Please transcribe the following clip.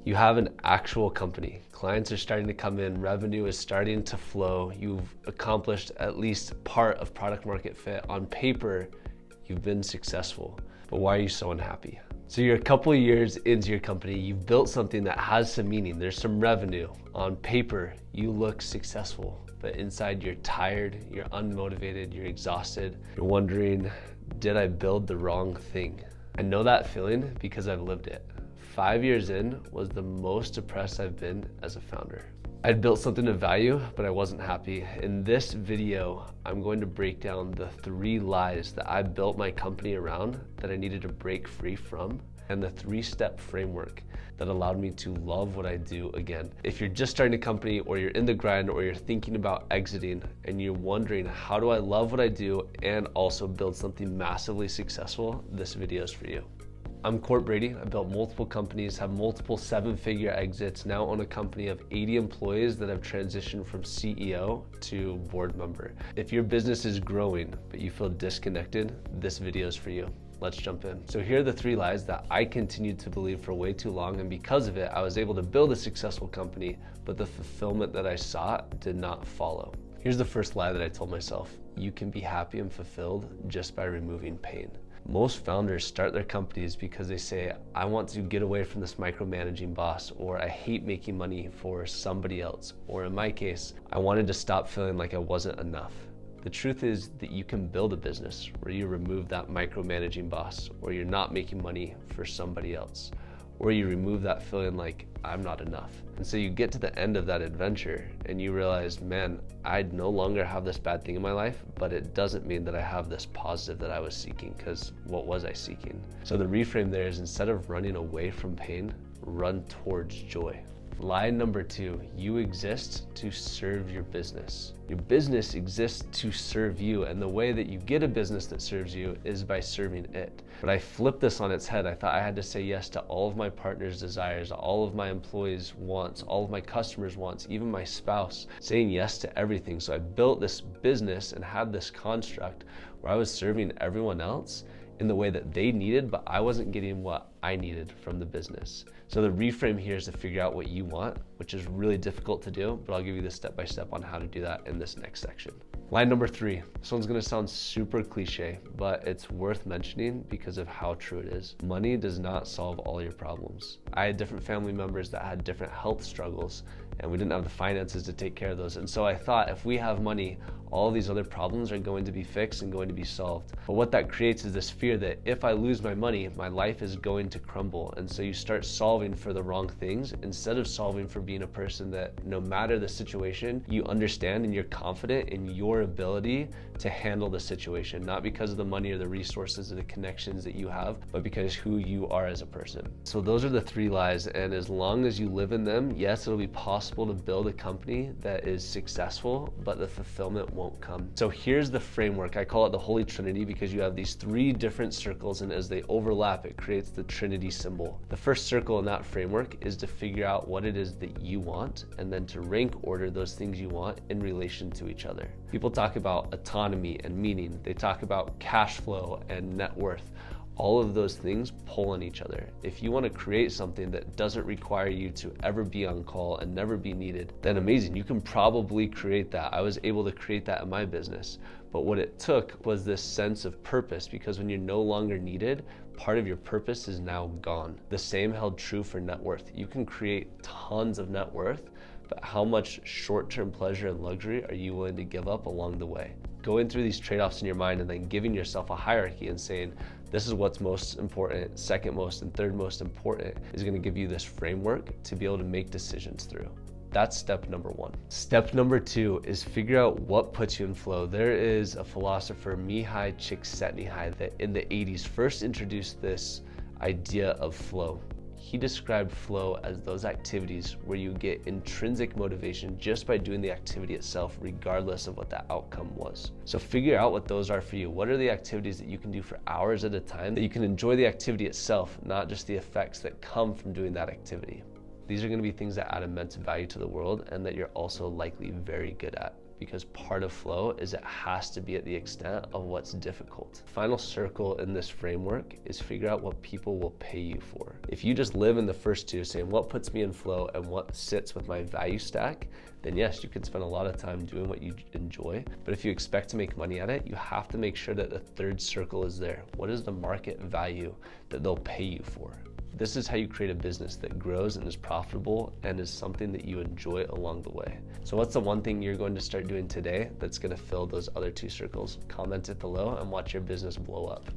You have an actual company. Clients are starting to come in, revenue is starting to flow. You've accomplished at least part of product market fit. On paper, you've been successful, but why are you so unhappy? So you're a couple of years into your company, you've built something that has some meaning, there's some revenue. On paper, you look successful, but inside you're tired, you're unmotivated, you're exhausted. You're wondering, did I build the wrong thing? I know that feeling because I've lived it. 5 years in was the most depressed I've been as a founder. I'd built something of value, but I wasn't happy. In this video, I'm going to break down the 3 lies that I built my company around that I needed to break free from, and the 3-step framework that allowed me to love what I do again. If you're just starting a company, or you're in the grind, or you're thinking about exiting, and you're wondering, how do I love what I do and also build something massively successful, this video is for you. I'm Cort Brady. I built multiple companies, have multiple 7-figure exits, now own a company of 80 employees that have transitioned from CEO to board member. If your business is growing, but you feel disconnected, this video is for you. Let's jump in. So here are the 3 lies that I continued to believe for way too long, and because of it, I was able to build a successful company, but the fulfillment that I sought did not follow. Here's the first lie that I told myself. You can be happy and fulfilled just by removing pain. Most founders start their companies because they say, I want to get away from this micromanaging boss, or I hate making money for somebody else, or in my case, I wanted to stop feeling like I wasn't enough. The truth is that you can build a business where you remove that micromanaging boss, or you're not making money for somebody else, or you remove that feeling like I'm not enough. And so you get to the end of that adventure and you realize, man, I no longer have this bad thing in my life, but it doesn't mean that I have this positive that I was seeking, because what was I seeking? So the reframe there is, instead of running away from pain, run towards joy. Lie number 2, you exist to serve your business. Your business exists to serve you, and the way that you get a business that serves you is by serving it. But I flipped this on its head. I thought I had to say yes to all of my partner's desires, all of my employees' wants, all of my customers' wants, even my spouse, saying yes to everything. So I built this business and had this construct where I was serving everyone else in the way that they needed, but I wasn't getting what I needed from the business. So the reframe here is to figure out what you want, which is really difficult to do, but I'll give you the step-by-step on how to do that in this next section. Line number 3, this one's gonna sound super cliche, but it's worth mentioning because of how true it is. Money does not solve all your problems. I had different family members that had different health struggles, and we didn't have the finances to take care of those. And so I thought, if we have money, all these other problems are going to be fixed and going to be solved. But what that creates is this fear that if I lose my money, my life is going to crumble. And so you start solving for the wrong things instead of solving for being a person that, no matter the situation, you understand and you're confident in your ability to handle the situation, not because of the money or the resources or the connections that you have, but because who you are as a person. So those are the 3 lies, and as long as you live in them, yes, it'll be possible to build a company that is successful, but the fulfillment won't come. So here's the framework. I call it the Holy Trinity because you have these 3 different circles, and as they overlap, it creates the Trinity symbol. The first circle in that framework is to figure out what it is that you want, and then to rank order those things you want in relation to each other. People talk about autonomy and meaning. They talk about cash flow and net worth. All of those things pull on each other. If you want to create something that doesn't require you to ever be on call and never be needed, then amazing, you can probably create that. I was able to create that in my business. But what it took was this sense of purpose, because when you're no longer needed, part of your purpose is now gone. The same held true for net worth. You can create tons of net worth, but how much short-term pleasure and luxury are you willing to give up along the way? Going through these trade-offs in your mind and then giving yourself a hierarchy and saying, this is what's most important, second most, and third most important, is gonna give you this framework to be able to make decisions through. That's step number 1. Step number 2 is figure out what puts you in flow. There is a philosopher, Mihai Csikszentmihalyi, that in the 80s first introduced this idea of flow. He described flow as those activities where you get intrinsic motivation just by doing the activity itself, regardless of what that outcome was. So figure out what those are for you. What are the activities that you can do for hours at a time that you can enjoy the activity itself, not just the effects that come from doing that activity. These are going to be things that add immense value to the world and that you're also likely very good at. because part of flow is it has to be at the extent of what's difficult. Final circle in this framework is figure out what people will pay you for. If you just live in the first two, saying what puts me in flow and what sits with my value stack, then yes, you could spend a lot of time doing what you enjoy. But if you expect to make money at it, you have to make sure that the third circle is there. What is the market value that they'll pay you for? This is how you create a business that grows and is profitable and is something that you enjoy along the way. So what's the one thing you're going to start doing today that's going to fill those other two circles? Comment it below and watch your business blow up.